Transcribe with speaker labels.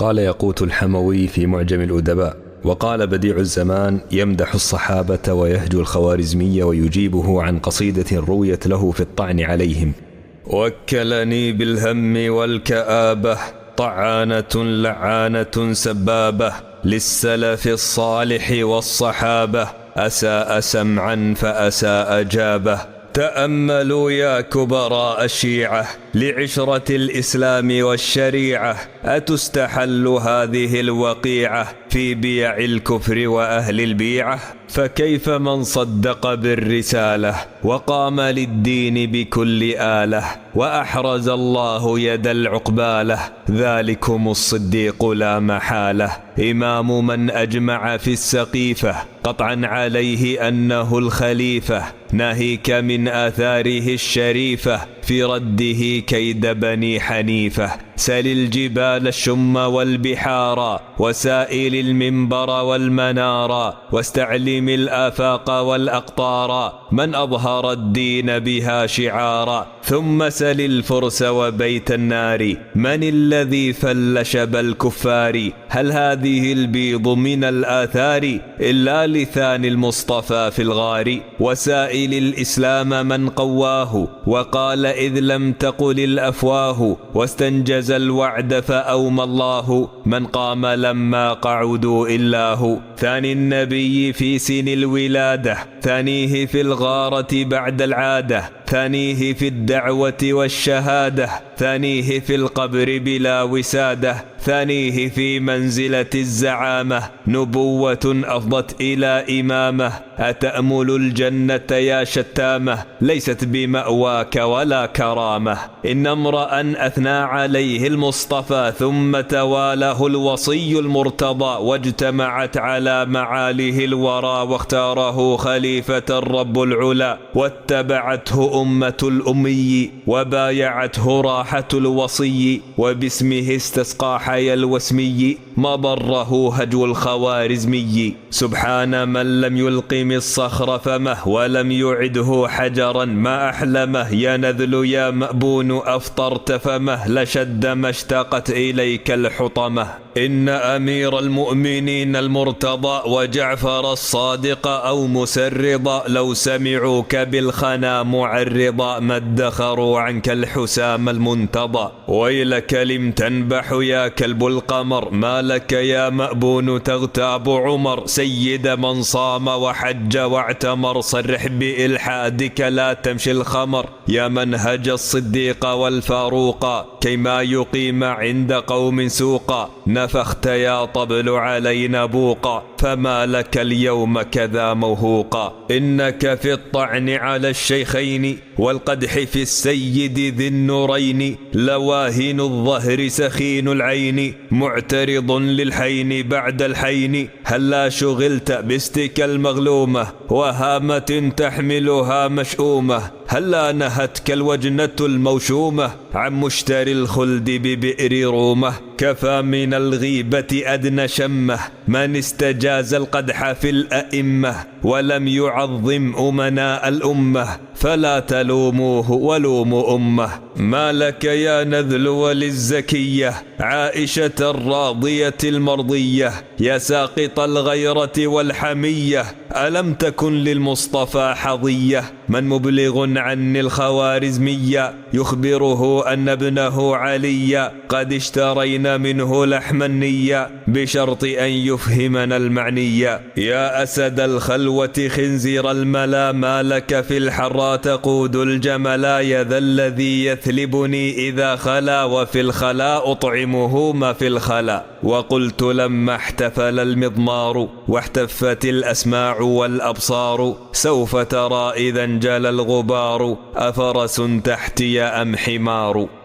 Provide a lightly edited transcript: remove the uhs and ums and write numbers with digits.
Speaker 1: قال يقوت الحموي في معجم الأدباء: وقال بديع الزمان يمدح الصحابة ويهجو الخوارزمية ويجيبه عن قصيدة رويت له في الطعن عليهم: وكلني بالهم والكآبة طعانة لعانة سبابة للسلف الصالح والصحابة أساء سمعا فأساء جابه. تأملوا يا كبراء الشيعة لعشرة الإسلام والشريعة أتستحل هذه الوقيعة في بيع الكفر وأهل البيعة؟ فكيف من صدق بالرسالة وقام للدين بكل آلة وأحرز الله يد العقبالة ذلكم الصديق لا محالة إمام من أجمع في السقيفة قطعا عليه أنه الخليفة ناهيك من آثاره الشريفة في رده كيد بني حنيفة. سل الجبال الشم والبحار وسائل المنبر والمنار واستعلم الآفاق والأقطار من أظهر الدين بها شعارا ثم سل الفرس وبيت النار من الذي فل شب الكفار هل هذه البيض من الآثار إلا لثان المصطفى في الغار وسائل الإسلام من قواه وقال إذ لم تقل الأفواه واستنجز الوعد فأومى الله من قام لما قعدوا إلاه. ثاني النبي في سن الولادة ثانيه في الغارة بعد العادة ثانيه في الدعوة والشهادة ثانيه في القبر بلا وسادة ثانيه في منزلة الزعامة نبوة أفضت إلى إمامة. أتأمل الجنة يا شتامة ليست بمأواك ولا كرامة إن امرأ أثنى عليه المصطفى ثم توالاه الوصي المرتضى واجتمعت على معاله الورى واختاره خليفة الرب العلا واتبعته أمة الأمي وبايعته راحة الوصي وباسمه استسقى حي الوسمي ما ضره هجو الخوارزمي. سبحان من لم يلقم الصخر فمه ولم يعده حجرا ما أحلمه يا نذل يا مأبون أفطرت فمه لشد ما اشتاقت إليك الحطمة. إن أمير المؤمنين المرتضى وجعفر الصادق أو مسرضا لو سمعوك بالخنا معرضا ما ادخروا عنك الحسام المنتضى. ويلك لم تنبح يا كلب القمر ما لك يا مأبون تغتاب عمر سيد من صام وحج واعتمر صرح بإلحادك لا تمشي الخمر يا منهج الصديق والفاروق كيما يقيم عند قوم سوقا نفخت يا طبل علينا بوقا فما لك اليوم كذا موهوقا. إنك في الطعن على الشيخين والقدح في السيد ذي النورين لواهن الظهر سخين العين معترض للحين بعد الحين هلا شغلت باستك المغلومة وهامة تحملها مشؤومة هلا نهتك الوجنة الموشومة عن مشتري الخلد ببئر رومة كفى من الغيبة أدنى شمه من استجاز القدح في الأئمة ولم يعظم أمناء الأمة فلا تلوموه ولوموا أمه. ما لك يا نذل وللزكية عائشة الراضية المرضية يا ساقط الغيرة والحمية ألم تكن للمصطفى حظية من مبلغ عني الخوارزمية يخبره أن ابنه علي قد اشترينا منه لحم النية بشرط أن يفهمنا المعنية. يا أسد الخلوة خنزير الملا ما لك في الحرى تقود الجملا يا ذا الذي يثلبني إذا خلا وفي الخلا أطعمه ما في الخلا. وقلت لما احتفل المضمار واحتفت الأسماع والأبصار سوف ترى إذا انجلى الغبار أفرس تحتي أم حمار.